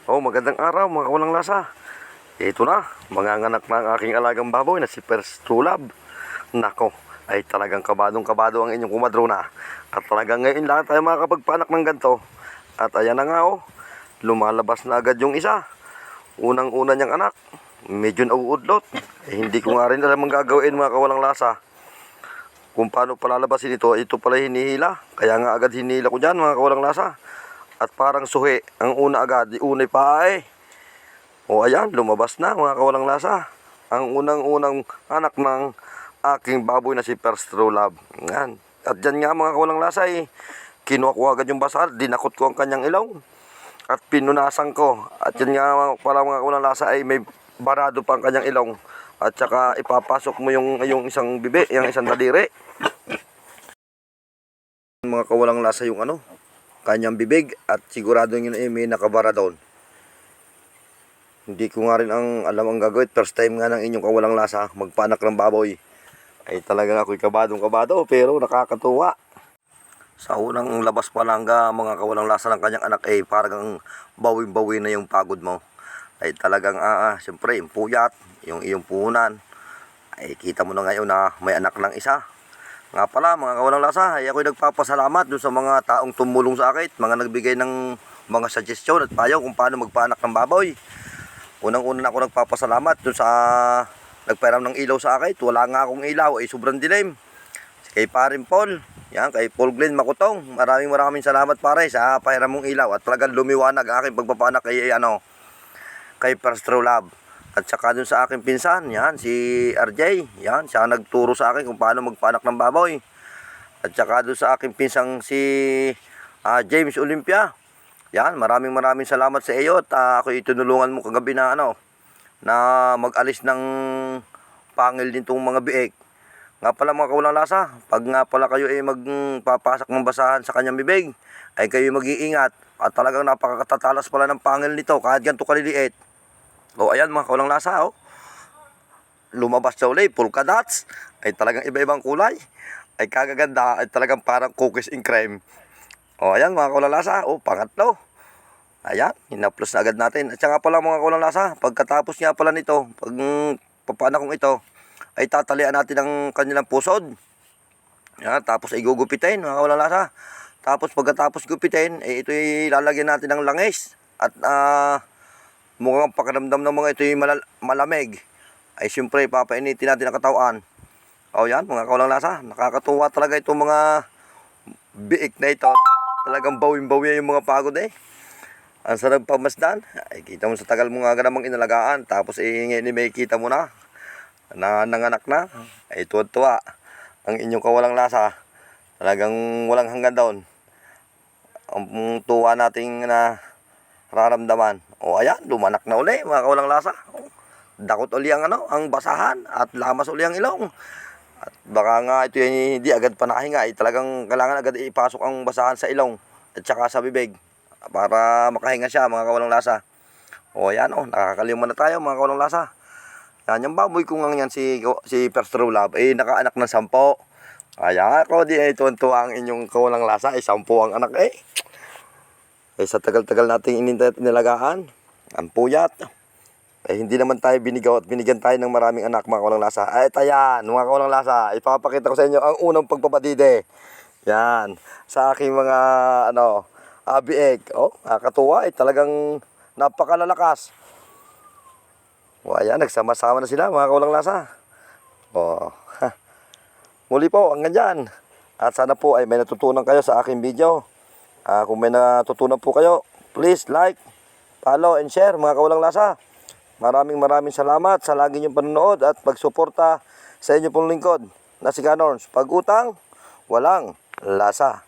Oh, magandang araw mga kawalang lasa. Ito na, manganganak na ang aking alagang baboy na si First True Love. Nako, ay talagang kabadong-kabado ang inyong kumadrona. At talagang ngayon lang tayo makakapagpanak ng ganito. At ayan na nga oh, lumalabas na agad yung isa. Unang-una niyang anak, medyo nauudlot. Hindi ko nga rin alam ang gagawin mga kawalang lasa. Kung paano palalabasin ito pala hinihila. Kaya nga agad hinihila ko dyan mga kawalang lasa. At parang suhi, ang una agad, unay pa eh. O ayan, lumabas na mga kawalang lasa. Ang unang-unang anak ng aking baboy na si First True Love. Yan. At dyan nga mga kawalang lasa eh, kinuha ko agad yung basal, dinakot ko ang kanyang ilaw. At pinunasan ko. At yan nga pala mga kawalang lasa ay may barado pa ang kanyang ilong. At saka ipapasok mo yung isang bibi, yung isang daliri. Mga kawalang lasa yung kanyang bibig at sigurado yun ay may nakabara doon. Hindi ko nga rin alam ang gagawin. First time nga ng inyong kawalang lasa magpanak ng baboy. Ay talagang ako'y kabadong-kabado pero nakakatuwa. Sa unang labas pa lang mga kawalang lasa ng kanyang anak ay parang bawing-bawi na yung pagod mo. Ay talagang siyempre yung puyat, yung iyong puhunan. Ay kita mo na ngayon na may anak ng isa. Nga pala mga kawalang lasa, ay ako'y nagpapasalamat dun sa mga taong tumulong sa akin, mga nagbigay ng mga suggestion at payo kung paano magpaanak ng baboy. Unang-una ako nagpapasalamat dun sa nagpairam ng ilaw sa akin. Wala nga akong ilaw, ay sobrang dilim. Kay Parin Paul, yan, kay Paul Glenn Makutong, maraming salamat pare sa pairam mong ilaw at talagang lumiwanag aking pagpapaanak kay First True Love. At saka dun sa aking pinsan, yan, si RJ, yan, siya nagturo sa akin kung paano magpanak ng baboy. At saka dun sa aking pinsang si James Olympia, yan, maraming salamat sa iyo at ako itinulungan mo kagabi na na mag-alis ng pangil nitong mga biik. Nga pala mga kawalang lasa, pag nga pala kayo ay magpapasak ng basahan sa kanyang bibig, ay kayo mag-iingat. At talagang napakatatalas pala ng pangil nito kahit ganito kaliliit. O ayan mga kawalang lasa lumabas sa uli, polka dots. Ay talagang iba-ibang kulay. Ay kagaganda, ay talagang parang cookies and cream. O ayan mga kawalang lasa, pangatlo. Ayan, hinaplos na agad natin. At saka pala mga kawalang lasa, pagkatapos nga pala nito, pag papanak kong ito, ay tatalian natin ang kanilang pusod. Yan, tapos ay gugupitin mga kawalang lasa. Tapos pagkatapos gupitin, ito ilalagyan natin ng langis. At mukhang pakiramdam ng mga ito yung malamig. Ay siyempre papainitin natin ang katawan. O yan mga kawalang lasa, nakakatuwa talaga itong mga biik na ito. Talagang bawing-bawi yung mga pagod eh. Ang sarap pamasdan. Ay kita mo sa tagal mo nga namang inalagaan. Tapos ngayon may kita mo na nanganak na. Ay tuwa-tuwa ang inyong kawalang lasa. Talagang walang hanggan doon. Ang tuwa nating nararamdaman. O ayan, lumanak na uli mga kawalang lasa. Dakot uli ang ang basahan at lamas uli ang ilong. At baka nga ito hindi agad panahinga. Ay talagang kailangan agad ipasok ang basahan sa ilong at saka sa bibig para makahinga siya mga kawalang lasa. O ayan nakakalimutan na tayo mga kawalang lasa. Yan yung baboy ko nga yan si First True Love ay nakaanak ng 10. Ayan ako di tuwan-tuwa ang inyong kawalang lasa ay 10 ang anak eh. Ay sa tagal-tagal nating inilagaan, ang puyat. Ay hindi naman tayo binigaw at binigyan tayo ng maraming anak mga kawalang lasa. Ay ayan mga kawalang lasa, ipapakita ko sa inyo ang unang pagpapadide. Yan, sa aking mga biik. Nakakatuwa ay talagang napakalalakas. O ayan, nagsama-sama na sila mga kawalang lasa. Muli po, hanggang dyan. At sana po ay may natutunan kayo sa aking video. Kung may natutunan po kayo, please like, follow, and share mga kawalang lasa. Maraming salamat sa lagi niyong panonood at pagsuporta sa inyo pong lingkod na si Ganorns. Pag-utang, walang lasa.